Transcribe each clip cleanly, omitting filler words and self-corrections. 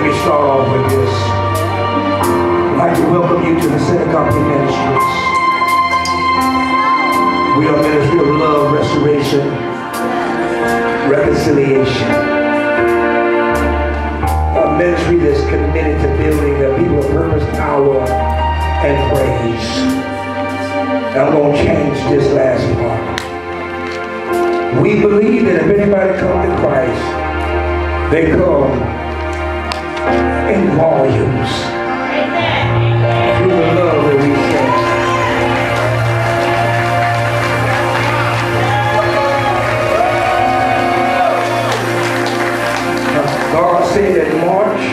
me start off with this. I'd like to welcome you to the Agape Ministries. We are a ministry of love, restoration, reconciliation. A ministry that's committed to building a people of purpose, power, and praise. And I'm going to change this last part. We believe that if anybody comes to Christ, they come in volumes through the love that we share. God said in March,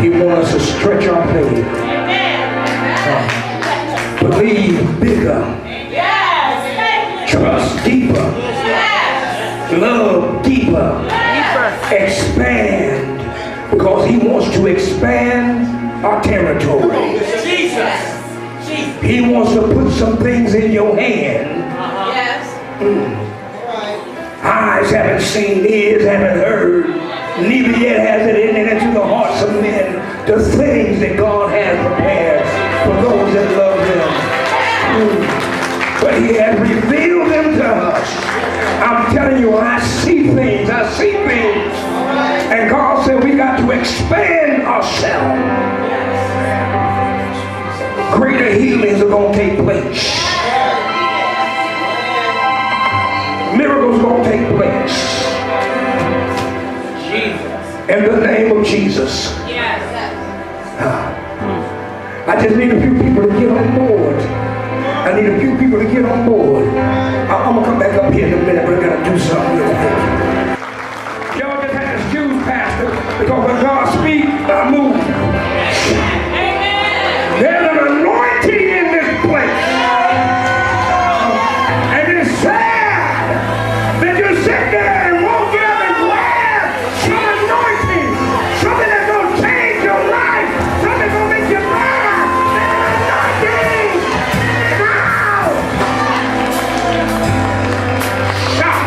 He wants us to stretch our faith. Believe bigger. Trust deeper. Love deeper. Expand. Because He wants to expand our territory. He wants to put some things in your hand. Eyes haven't seen, ears haven't heard, neither yet has it entered into the hearts of men the things that God has prepared for those that love Him. But He has revealed them to us. I'm telling you, I see things. And God said we got to expand ourselves. Greater healings are going to take place. Miracles are going to take place. In the name of Jesus. I just need a few people to get on board. I'm going to come back up here in a minute, but I got to do something real quick. Y'all just had to excuse Pastor, because when God speaks, I move. There's an anointing in this place. And it's sad that you sit there and won't get up and grab some anointing. Something that's going to change your life. Something that's going to make you mad. There's an anointing now. Shout.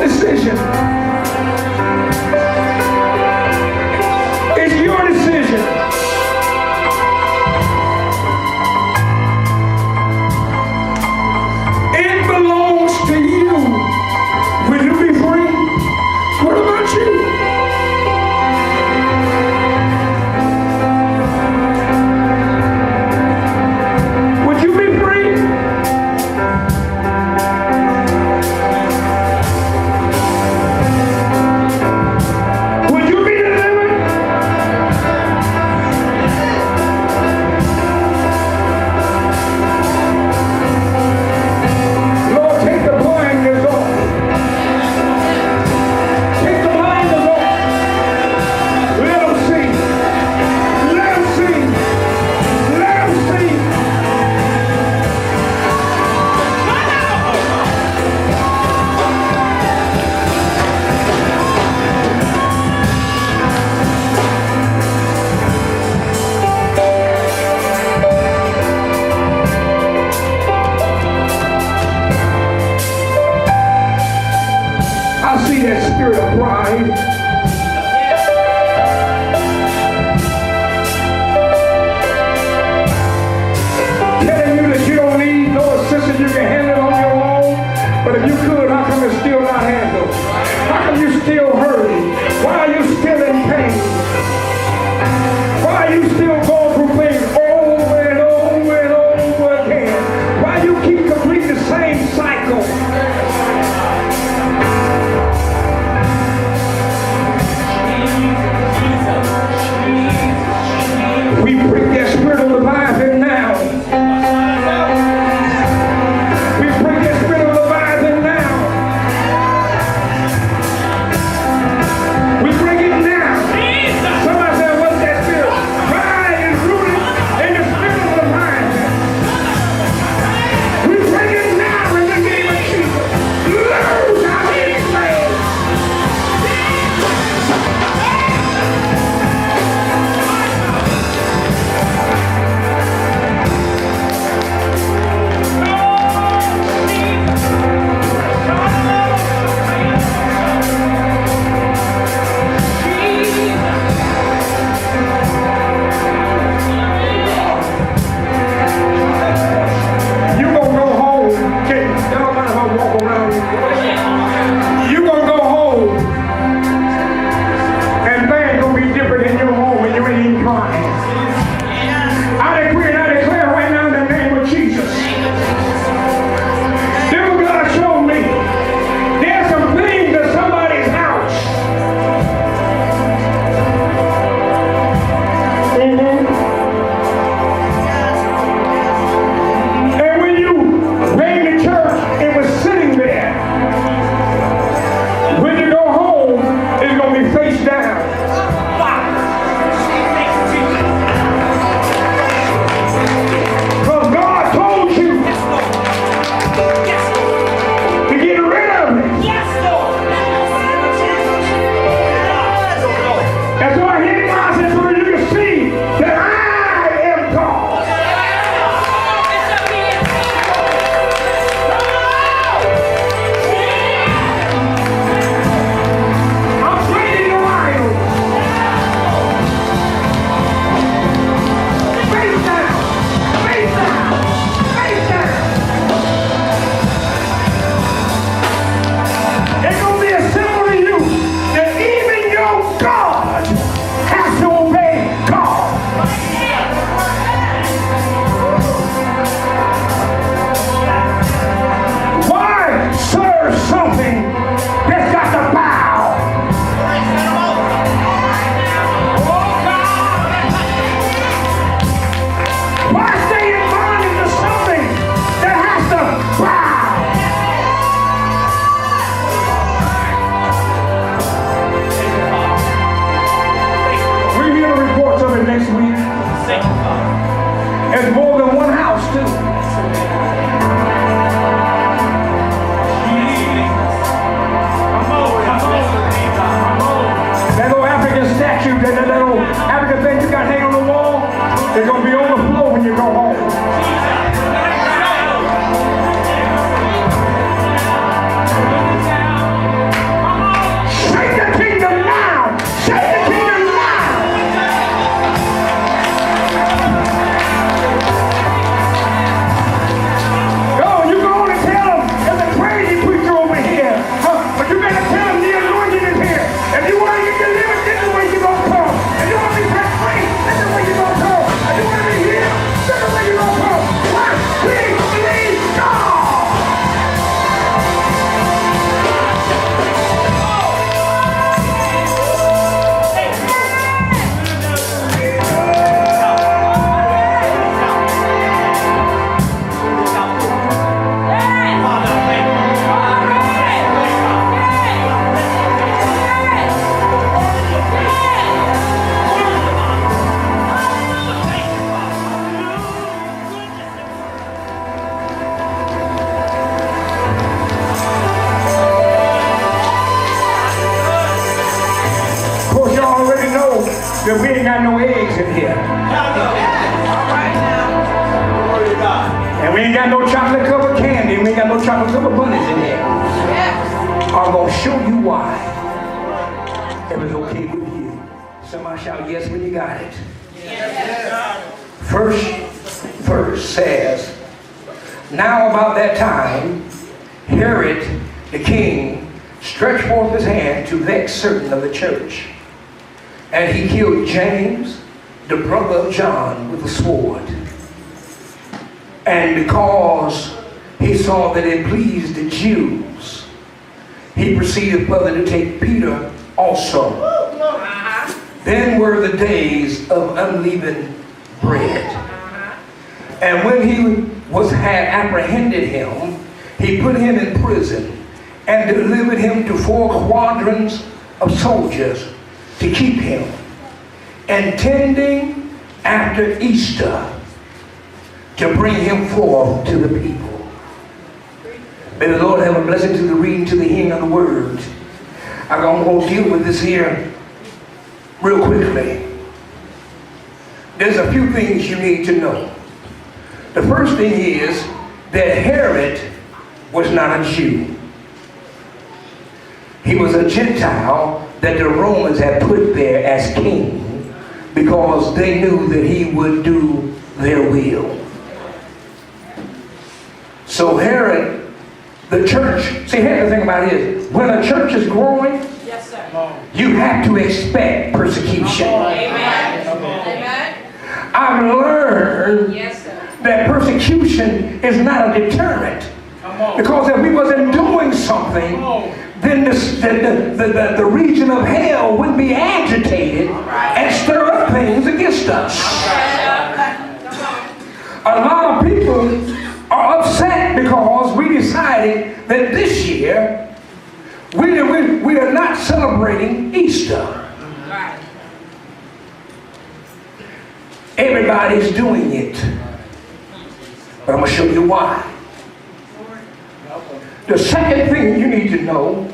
decision. It's your decision. It belongs to you. Will you be free? What about you? Would you be free? Would you be delivered? Lord, take the blinders off. Take the blinders off. Let them see. Let them see. Let them see. I see that spirit of pride. Telling you that you don't need no assistance, you can handle it on your own. But if you could, how come it's still not handled? How come you still hurting? Why are you still in pain? Why are you still going through things over and over and over again? Why you keep completing the same cycle? We break that spirit of Leviathan now. We break that spirit of Leviathan now. We break it now. Somebody said, what's that spirit? Pride is rooted in the spirit of Leviathan. We break it now in the name of Jesus. Loose our slaves. You gonna go home. Okay, that don't matter how I walk around. You gonna go home, and things gonna be different in your home when you ain't even trying. I decree and I declare right now in the name of Jesus. Devil God showed me there's some things in somebody's house. And when you came to church got no chocolate covered candy. We ain't got no chocolate covered bunnies in here. I'm going to show you why. If it's okay with you. Somebody shout yes when you got it. First verse says, now about that time, Herod the king stretched forth his hand to vex certain of the church. And he killed James, the brother of John, with a sword. And because he saw that it pleased the Jews, he proceeded further to take Peter also. Then were the days of unleavened bread. And when he had apprehended him, he put him in prison and delivered him to 4 quadrants of soldiers to keep him, intending after Easter to bring him forth to the people. May the Lord have a blessing to the reading, to the hearing of the word. I'm going to deal with this here real quickly. There's a few things you need to know. The first thing is that Herod was not a Jew. He was a Gentile that the Romans had put there as king because they knew that he would do their will. So Herod, the church, see, here's the thing about it is, when a church is growing, yes, sir, you have to expect persecution. Amen. Amen. I've learned, yes, sir, that persecution is not a deterrent. Because if we wasn't doing something, then the region of hell would be agitated and stir up things against us. A lot of people are upset because we decided that this year we are not celebrating Easter. Everybody's doing it. But I'm going to show you why. The second thing you need to know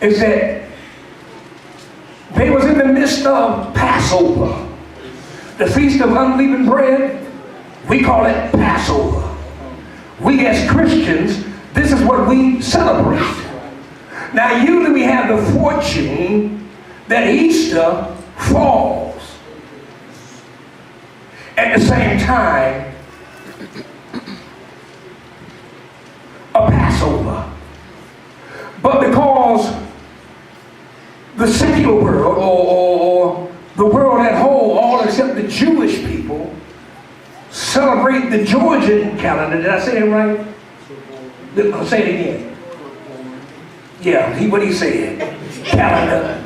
is that they was in the midst of Passover. The Feast of Unleavened Bread, we call it Passover. We as Christians, this is what we celebrate. Now usually we have the fortune that Easter falls at the same time of Passover. But because the secular world or the world at whole, all except the Jewish people, celebrate the Georgian calendar. Did I say it right? I'll say it again. Yeah, what he said. Calendar.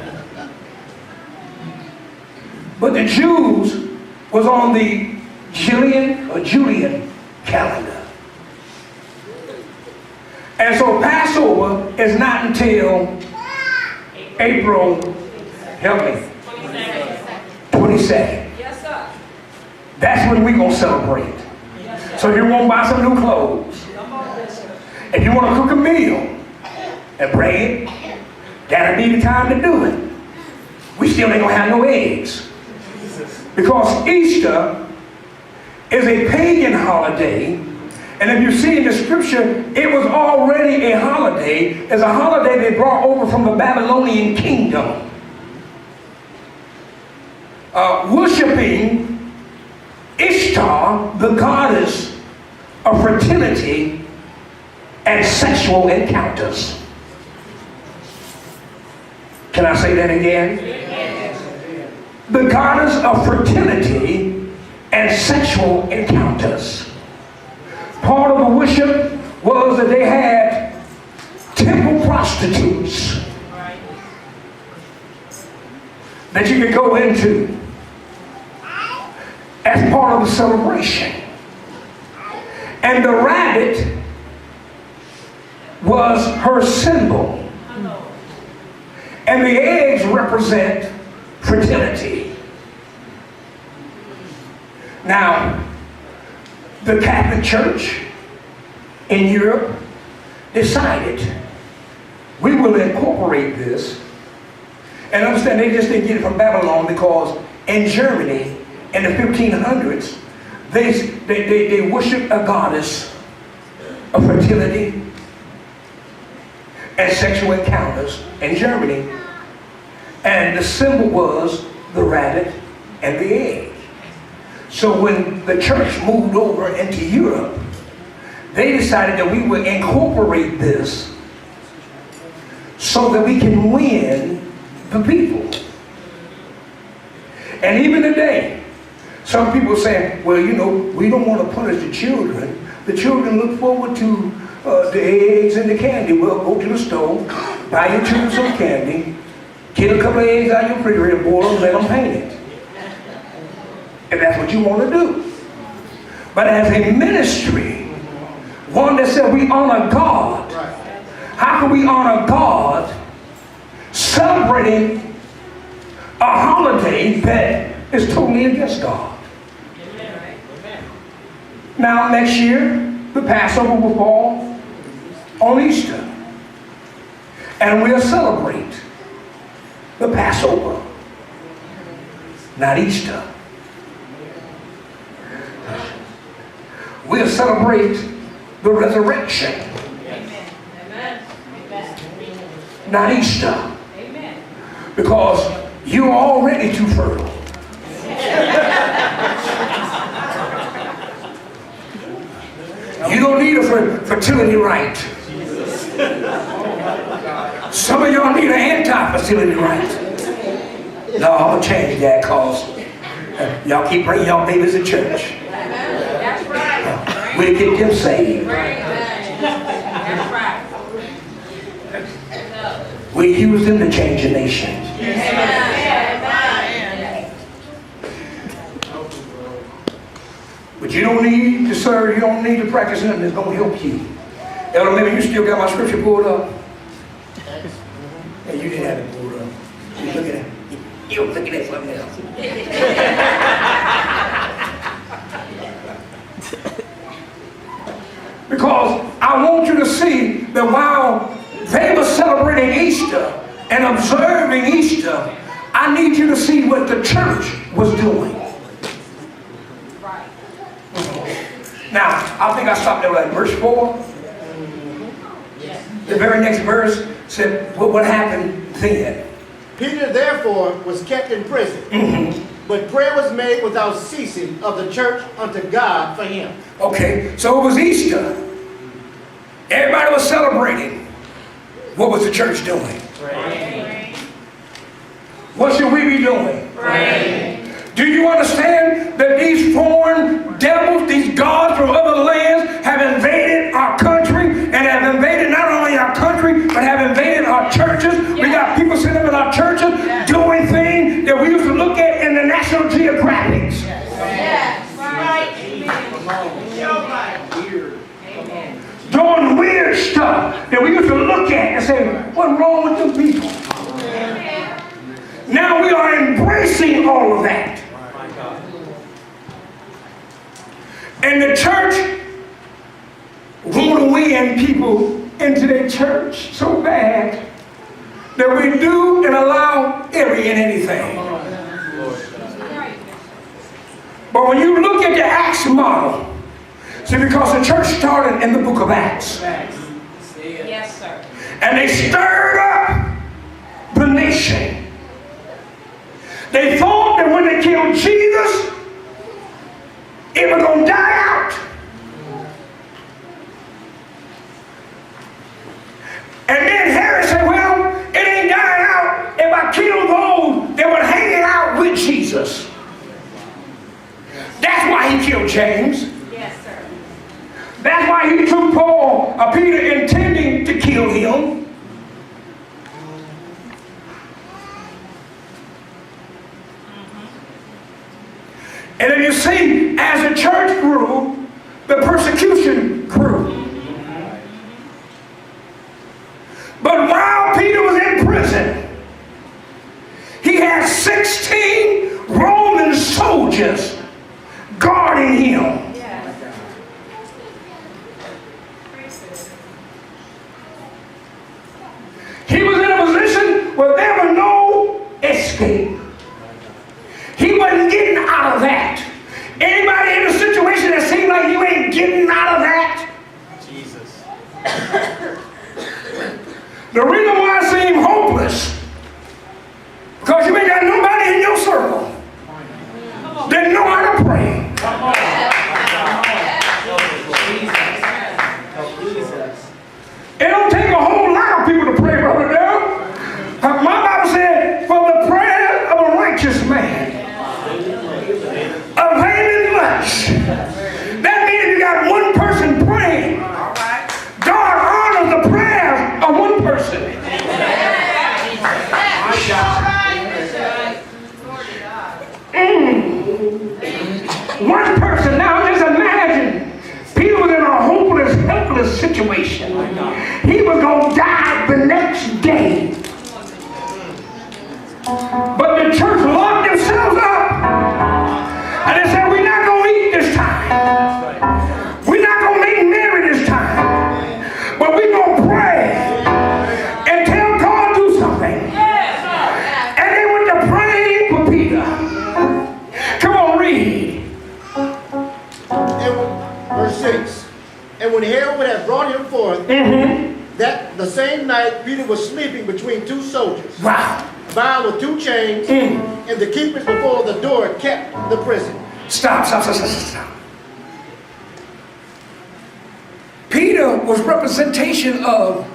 But the Jews was on the Julian calendar. And so Passover is not until April, help me, 22nd. Yes, sir. That's when we're going to celebrate. Yes, so if you want to buy some new clothes, if you want to cook a meal and bring it, that'll be the time to do it. We still ain't going to have no eggs. Because Easter is a pagan holiday. And if you see in the scripture, it was already a holiday. It's a holiday they brought over from the Babylonian kingdom. Worshipping Ishtar, the goddess of fertility and sexual encounters. Can I say that again? Yes. The goddess of fertility and sexual encounters. Part of the worship was that they had temple prostitutes that you could go into as part of the celebration. And the rabbit was her symbol. And the eggs represent fertility. Now, the Catholic Church in Europe decided we will incorporate this. And understand, they just didn't get it from Babylon, because in Germany in the 1500s They worship a goddess of fertility and sexual encounters in Germany. And the symbol was the rabbit and the egg. So when the church moved over into Europe, they decided that we would incorporate this so that we can win the people. And even today, some people say, well, you know, we don't want to punish the children. The children look forward to the eggs and the candy. Well, go to the store, buy your children some candy, get a couple of eggs out of your refrigerator, boil them, let them paint it. If that's what you want to do. But as a ministry, one that said we honor God, how can we honor God celebrating a holiday that is totally against God? Now next year, the Passover will fall on Easter. And we'll celebrate the Passover, not Easter. We'll celebrate the resurrection, not Easter. Because you're already too fertile. You don't need a fertility rite. Some of y'all need an anti-fertility rite. No, I'm going to change that because y'all keep bringing y'all babies to church. That's right. We'll get them saved. That's right. We use them to change the nation. But you don't need to serve, you don't need to practice nothing that's going to help you. Elder, maybe you still got my scripture pulled up. And you didn't have it pulled up. You look at it. You were looking at something else. Because I want you to see that while they were celebrating Easter and observing Easter, I need you to see what the church was doing. Now, I think I stopped there at verse 4. The very next verse said, what happened then? Peter therefore was kept in prison, but prayer was made without ceasing of the church unto God for him. Okay, so it was Easter. Everybody was celebrating. What was the church doing? Praying. What should we be doing? Praying. Do you understand that these foreign devils, these gods from other lands have invaded our country and have invaded not only our country but have invaded our churches? Yeah. We got people sitting up in our churches doing things that we used to look at in the National Geographics. Yes, right. Amen. Doing weird stuff that we used to look at and say, what's wrong with them people? Now we are embracing all of that. And the church want to win people into their church so bad that we do and allow every and anything. But when you look at the Acts model, see, because the church started in the book of Acts. Yes, sir. And they stirred up the nation. They thought that when they killed Jesus, it was going to die out. And then Herod said, well, it ain't dying out if I kill those that were hanging out with Jesus. That's why he killed James. Yes, sir. That's why he took Peter intending to kill him. And then you see, as the church grew, the persecution grew. But while Peter was in prison, he had 16 Roman soldiers guarding him. He was in a position where there was no escape. He wasn't getting out of that. Anybody in a situation The reason why it seems hopeless, because you ain't got nobody in your circle that know how to pray. It don't take a whole lot of people to pray, Brother Dale. My Bible said, for the prayer of a righteous man availeth much. That means if you got one person praying, God honors the prayers of one person. One person. Now just imagine, Peter was in a hopeless, helpless situation. He was going to die the next day. But the church locked themselves up. And they said, we're not going to eat this time. We're not going to make merry this time. But we're going to pray and tell God to do something. And they went to pray for Peter. Come on, read. Verse 6. And when Herod had brought him forth, that the same night Peter was sleeping between two soldiers. Wow. Bound with two chains, and the keepers before the door kept the prison. Stop. Peter was representation of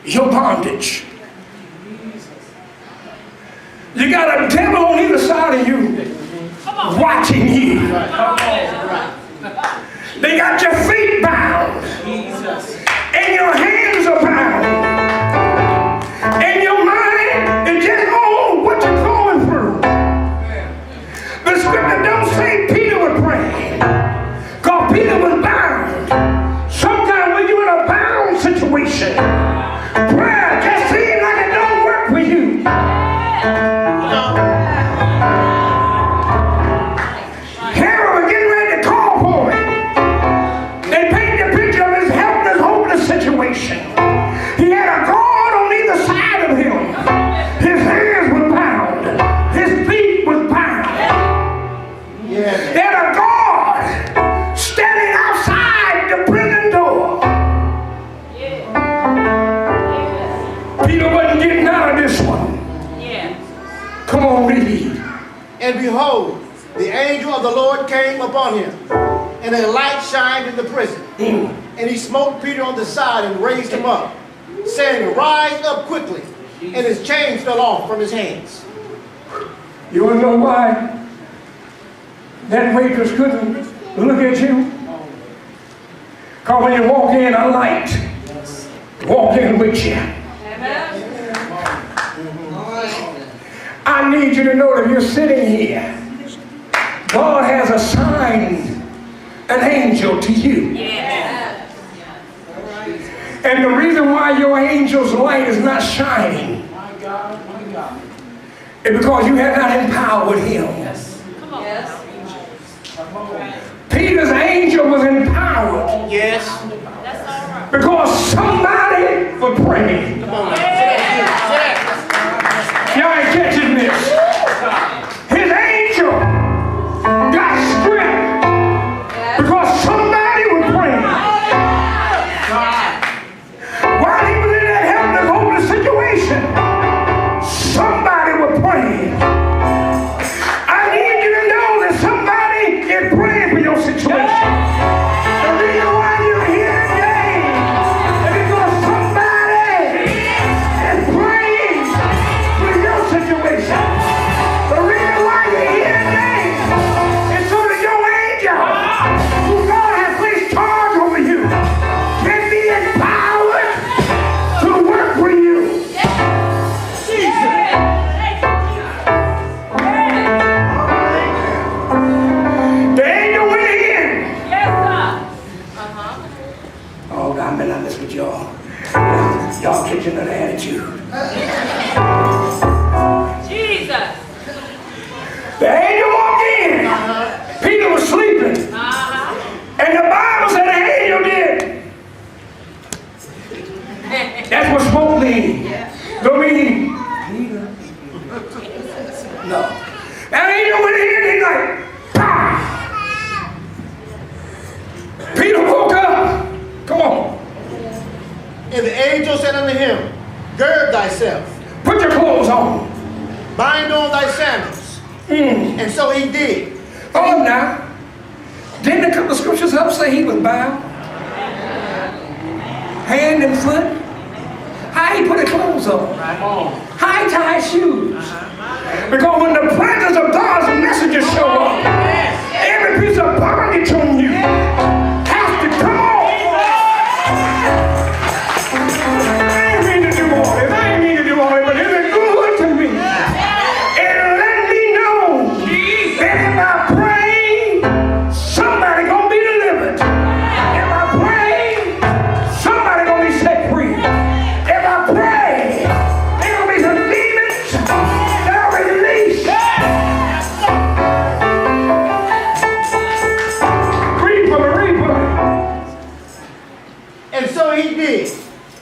your bondage. You got a devil on either side of you watching you. They got your feet bound, and your hands are bound, and your mind is just on what you're going through. The scripture don't say Peter was praying, because Peter was bound. Sometimes when you're in a bound situation, prayer just seems like it don't work for you. Herod was getting ready to call for him. They paint the picture of his helpless, hopeless situation. He had a guard on either side of him. His hands were bound. His feet was bound. Yes. They had a guard standing outside the prison door. Peter wasn't getting out of this one. Come on, read. And behold, the angel of the Lord came upon him, and a light shined in the prison. And he smote Peter on the side and raised him up, saying, rise up quickly. And his chains fell off from his hands. You want to know why that waitress couldn't look at you? Because when you walk in, a light walk in with you. I need you to know that you're sitting here. God has assigned an angel to you. And the reason why your angel's light is not shining is because you have not empowered him. Peter's angel was empowered. Yes. Because somebody was praying. Y'all ain't catching this. His angel got strength because somebody was praying. While he was in that helpless, hopeless situation, somebody was praying. I need you to know that somebody is praying for your situation. The reason why you're here today is because somebody is praying for your situation. The reason why you're here today is so that your angel, who God has placed charge over you, can be empowered to work for you. The angel went in. Oh, God, I'm not messing with y'all. Y'all catching that attitude. The angel walked in. Peter was sleeping. And the Bible said the angel did. That's what smoke means. Don't mean Peter. No. That angel went in and he's like, pow. Peter woke up. Come on. And the angel said unto him, Gird thyself, Put your clothes on. bind on thy sandals. And so he did. Oh, now. Didn't a couple of scriptures up say he was bound? Hand and foot? How he put his clothes on? High tie shoes. Because when the presence of God's messengers show up, every piece of bondage on you has to come off. I ain't mean to do all this. But it's been good to me. It let me know that if I pray, somebody gonna be delivered. If I pray, somebody gonna be set free. If I pray, there gonna be some demons that are released. Read for me. And so he did.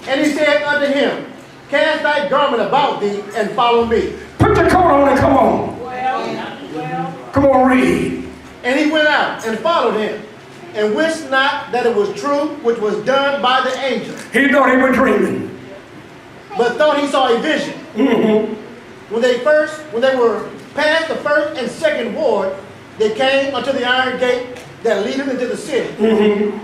And he said unto him, Cast thy garment about thee and follow me. Put your coat on and come on. Come on, read. And he went out and followed him, and wist not that it was true which was done by the angel, He thought he was dreaming. but thought he saw a vision. When they were past the first and second ward, they came unto the iron gate that leadeth into the city,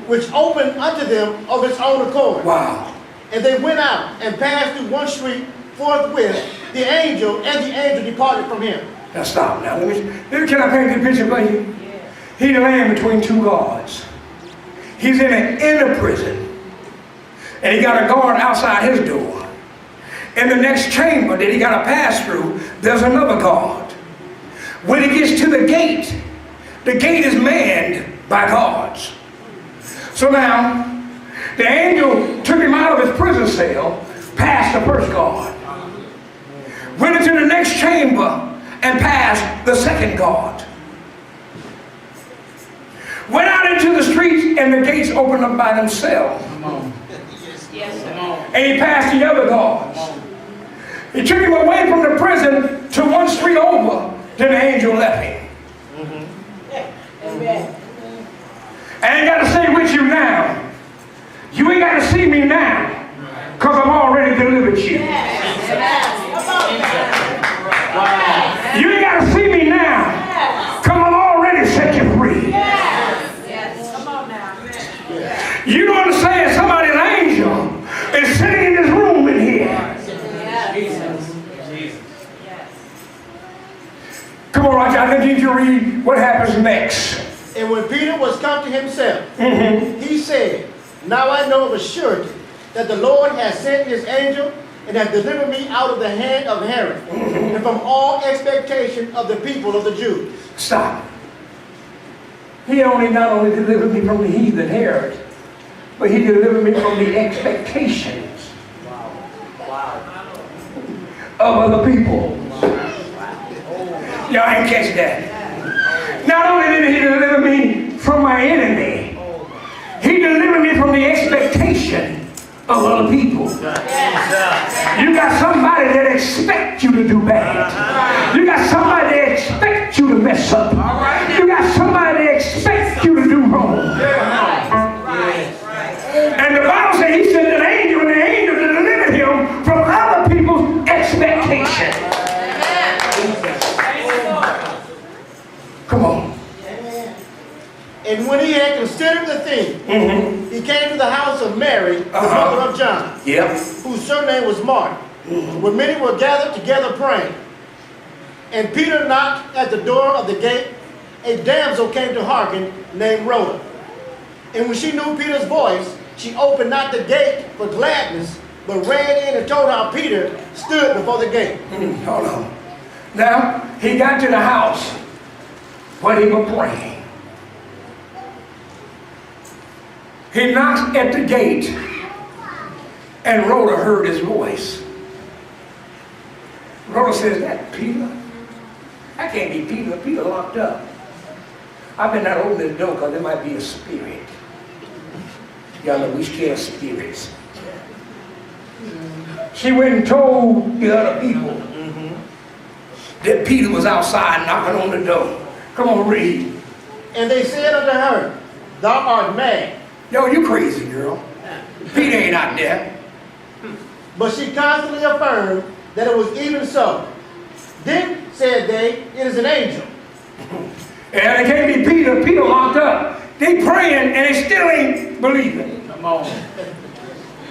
which opened unto them of its own accord. Wow. And they went out and passed through one street forthwith. The angel departed from him. Now stop now. Can I paint the picture for you? He's laying between two guards. He's in an inner prison. And he got a guard outside his door. In the next chamber that he got to pass through, there's another guard. When he gets to the gate is manned by guards. So now, the angel took him out of his prison cell, past the first guard. Went into the next chamber and passed the second guard. Went out into the streets and the gates opened up by themselves. Yes, sir. And he passed the other guards. He took him away from the prison to one street over, then the angel left him. Amen. I ain't got to stay with you now. You ain't got to see me now, because I've already delivered you. You ain't got to see me now, because I've already set you free. Come on now. You don't understand, somebody's angel is sitting in this room in here. Come on, Roger, I need you to read what happens next. And when Peter was come to himself, he said, Now I know of a surety that the Lord has sent his angel and has delivered me out of the hand of Herod and from all expectation of the people of the Jews. Stop. He not only delivered me from the heathen Herod, but he delivered me from the expectations of other people. Y'all ain't catch that. Not only did he deliver me from my enemy, he delivered me from the expectation of other people. You got somebody that expects you to do bad. You got somebody that expects you to mess up. You got somebody that expects you to do wrong. And the Bible says he sent an angel, and the angel delivered him from other people's expectations. Come on. And when he had considered the thing, he came to the house of Mary, the mother of John, whose surname was Mark, where many were gathered together praying. And Peter knocked at the door of the gate. A damsel came to hearken, named Rhoda. And when she knew Peter's voice, she opened not the gate for gladness, but ran in and told how Peter stood before the gate. Hold on. Now, he got to the house where he was praying. He knocked at the gate, and Rhoda heard his voice. Rhoda says, "That Peter? That can't be Peter. Peter locked up. I've been not opening the door because there might be a spirit. Y'all know we scare spirits." She went and told the other people that Peter was outside knocking on the door. Come on, read. And they said unto her, Thou art mad. Yo, you crazy, girl. Peter ain't out there. But she constantly affirmed that it was even so. Then said they, it is an angel. And it can't be Peter. Peter locked up. They praying and they still ain't believing. Come on.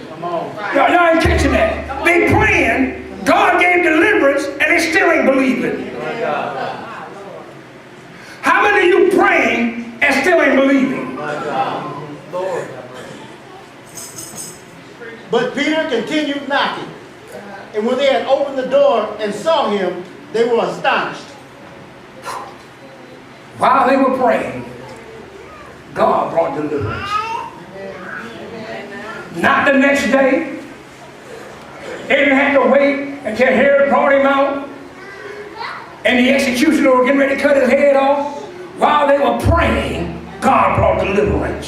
Come on. Y'all ain't catching that. They praying, God gave deliverance, and they still ain't believing. How many of you praying and still ain't believing? Lord. But Peter continued knocking. And when they had opened the door and saw him, they were astonished. While they were praying, God brought deliverance. Not the next day. They didn't have to wait until Herod brought him out and the executioner was getting ready to cut his head off. While they were praying, God brought deliverance.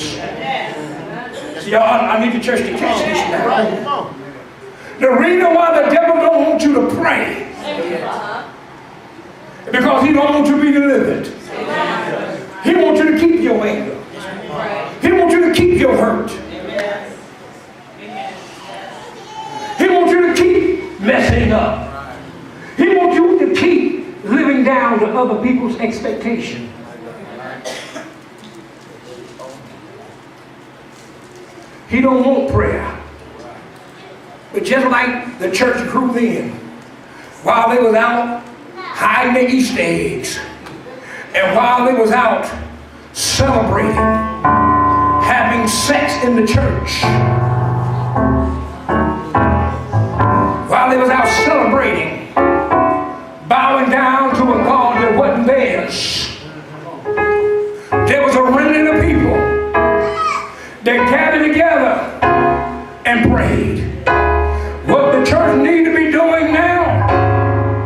See, y'all, I need the church to catch this now. The reason why the devil don't want you to pray is because he don't want you to be delivered. He wants you to keep your anger. He wants you to keep your hurt. He wants you to keep messing up. He wants you to keep living down to other people's expectations. He don't want prayer. But just like the church grew then, while they was out hiding their Easter eggs, and while they was out celebrating, having sex in the church, while they was out celebrating, bowing down to a God that wasn't theirs, there was a remnant of people that gathered together and prayed. What the church needs to be doing now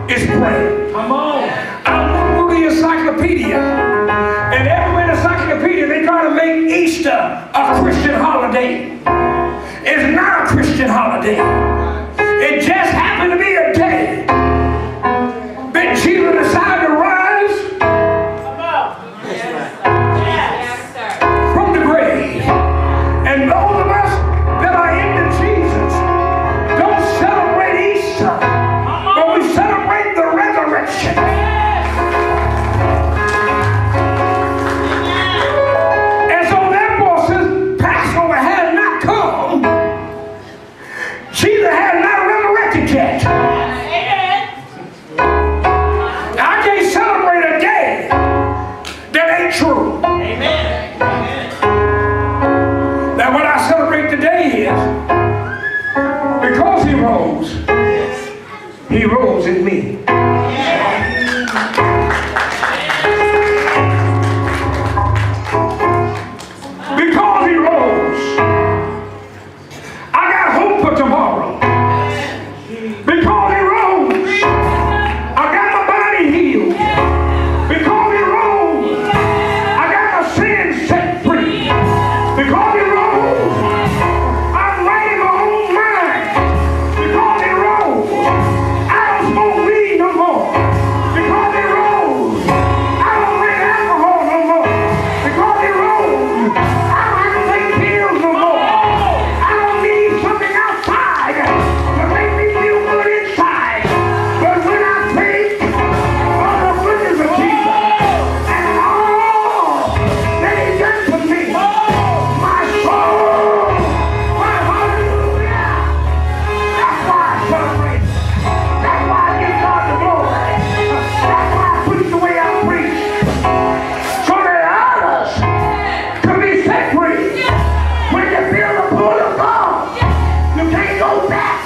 is pray. Come on. I look through the encyclopedia, and everywhere in the encyclopedia they try to make Easter a Christian holiday. It's not a Christian holiday. It just happened to be a day that Jesus decided to rise from the grave. And those of us that are into Jesus don't celebrate Easter, but we celebrate the resurrection. And so therefore, since Passover has not come, Jesus has not resurrected yet. I can't celebrate a day that ain't true. Now what I celebrate today is, because he rose in me. Because he rose, I got hope for tomorrow. Because he rose, I got my body healed. Because he rose, I got my sins set free. Because he rose, I'm right in my own mind. Because he rose, I don't smoke weed no more. Because he rose, I don't drink alcohol no more. Because he rose, I don't have to take pills no more. I don't need something outside to make me feel good inside. But when I think of the goodness of Jesus and all that he done for me, my soul, my hallelujah, that's why I celebrate. That's why I give God the glory. That's why I preach the way I preach. So that others can be set free. When you feel the pull of God, you can't go back.